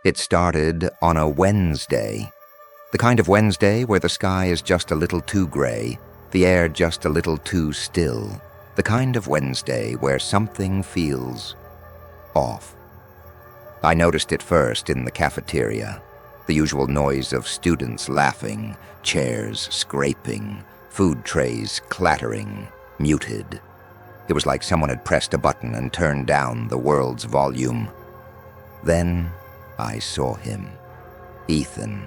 It started on a Wednesday. The kind of Wednesday where the sky is just a little too gray, the air just a little too still. The kind of Wednesday where something feels off. I noticed it first in the cafeteria. The usual noise of students laughing, chairs scraping, food trays clattering, muted. It was like someone had pressed a button and turned down the world's volume. Then I saw him, Ethan,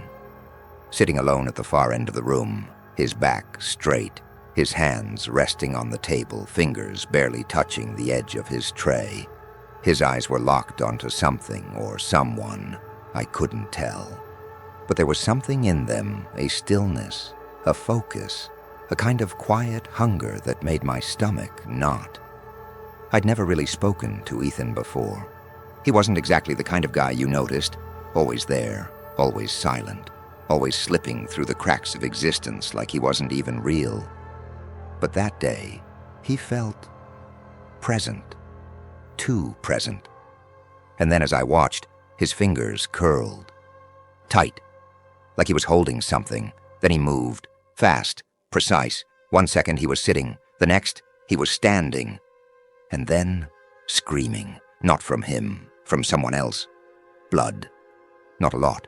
sitting alone at the far end of the room, his back straight, his hands resting on the table, fingers barely touching the edge of his tray. His eyes were locked onto something or someone, I couldn't tell. But there was something in them, a stillness, a focus, a kind of quiet hunger that made my stomach knot. I'd never really spoken to Ethan before. He wasn't exactly the kind of guy you noticed, always there, always silent, always slipping through the cracks of existence like he wasn't even real. But that day, he felt present, too present. And then as I watched, his fingers curled, tight, like he was holding something. Then he moved, fast, precise. 1 second he was sitting, the next he was standing. And then screaming, not from him, from someone else. Blood. Not a lot.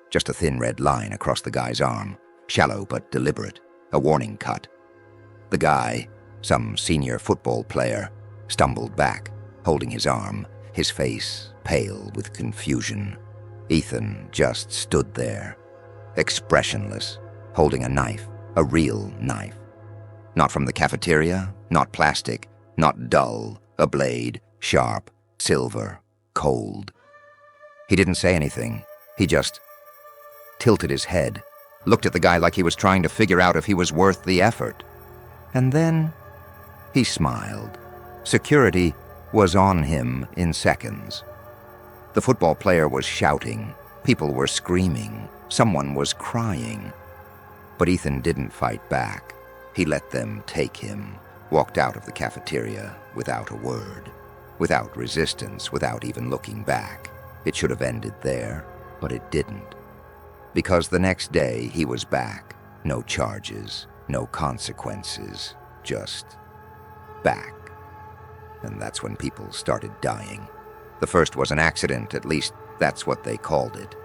Just a thin red line across the guy's arm, shallow but deliberate, a warning cut. The guy, some senior football player, stumbled back, holding his arm, his face pale with confusion. Ethan just stood there, expressionless, holding a knife, a real knife. Not from the cafeteria, not plastic, not dull, a blade, sharp, silver, cold. He didn't say anything. He just tilted his head, looked at the guy like he was trying to figure out if he was worth the effort. And then he smiled. Security was on him in seconds. The football player was shouting. People were screaming. Someone was crying. But Ethan didn't fight back. He let them take him, walked out of the cafeteria without a word, without resistance, without even looking back. It should have ended there, but it didn't. Because the next day he was back. No charges, no consequences, just back. And that's when people started dying. The first was an accident, at least that's what they called it.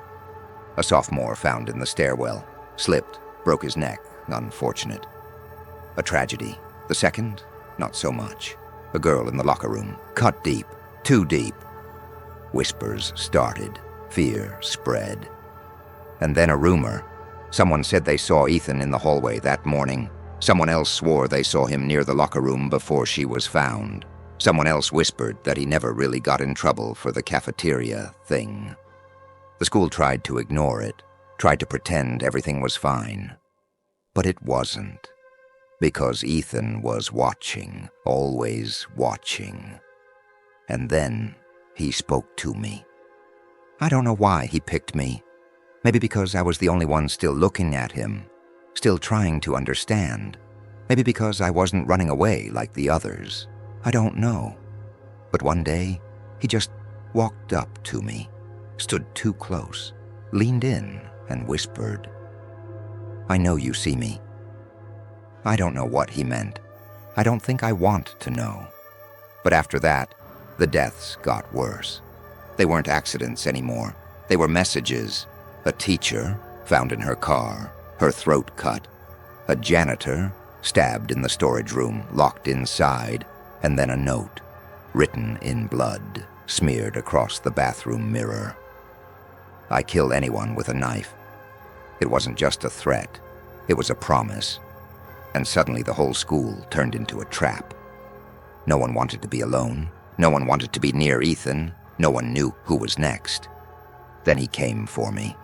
A sophomore found in the stairwell, slipped, broke his neck, unfortunate. A tragedy. The second, not so much. A girl in the locker room, cut deep, too deep. Whispers started, fear spread. And then a rumor. Someone said they saw Ethan in the hallway that morning. Someone else swore they saw him near the locker room before she was found. Someone else whispered that he never really got in trouble for the cafeteria thing. The school tried to ignore it, tried to pretend everything was fine. But it wasn't. Because Ethan was watching, always watching. And then he spoke to me. I don't know why he picked me. Maybe because I was the only one still looking at him, still trying to understand. Maybe because I wasn't running away like the others. I don't know. But one day, he just walked up to me, stood too close, leaned in and whispered, "I know you see me." I don't know what he meant. I don't think I want to know. But after that, the deaths got worse. They weren't accidents anymore. They were messages. A teacher, found in her car, her throat cut. A janitor, stabbed in the storage room, locked inside. And then a note, written in blood, smeared across the bathroom mirror. I kill anyone with a knife. It wasn't just a threat. It was a promise. And suddenly the whole school turned into a trap. No one wanted to be alone. No one wanted to be near Ethan. No one knew who was next. Then he came for me.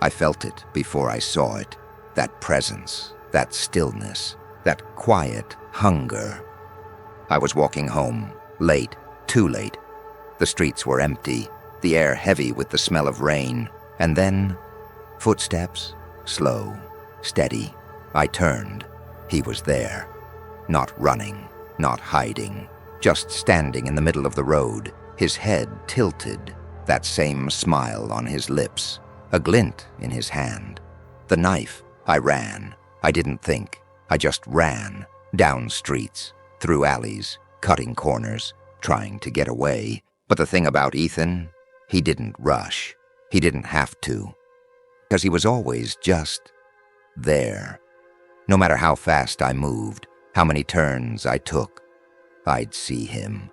I felt it before I saw it. That presence, that stillness, that quiet hunger. I was walking home, late, too late. The streets were empty, the air heavy with the smell of rain. And then, footsteps, slow, steady. I turned. He was there. Not running, not hiding, just standing in the middle of the road, his head tilted, that same smile on his lips, a glint in his hand. The knife. I ran. I didn't think. I just ran, down streets, through alleys, cutting corners, trying to get away. But the thing about Ethan, he didn't rush. He didn't have to. Because he was always just there. No matter how fast I moved, how many turns I took, I'd see him.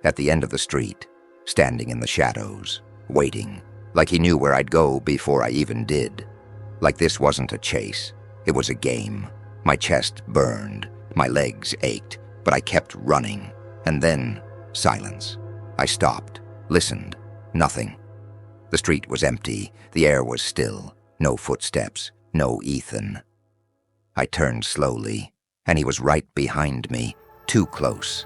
At the end of the street, standing in the shadows, waiting, like he knew where I'd go before I even did. Like this wasn't a chase, it was a game. My chest burned, my legs ached, but I kept running. And then, silence. I stopped, listened, nothing. The street was empty, the air was still, no footsteps, no Ethan. I turned slowly, and he was right behind me, too close.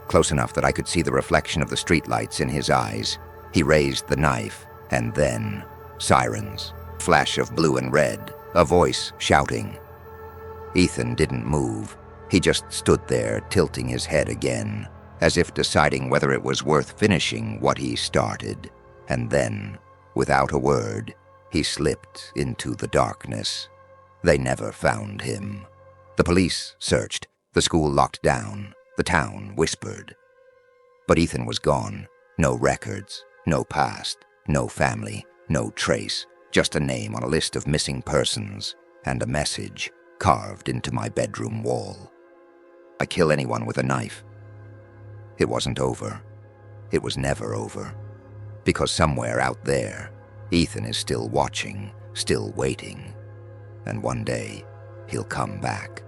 Close enough that I could see the reflection of the streetlights in his eyes. He raised the knife, and then, sirens, flash of blue and red, a voice shouting. Ethan didn't move. He just stood there, tilting his head again, as if deciding whether it was worth finishing what he started. And then, without a word, he slipped into the darkness. They never found him. The police searched, the school locked down, the town whispered. But Ethan was gone. No records, no past, no family, no trace, just a name on a list of missing persons, and a message carved into my bedroom wall. I kill anyone with a knife. It wasn't over. It was never over. Because somewhere out there, Ethan is still watching, still waiting. And one day, he'll come back.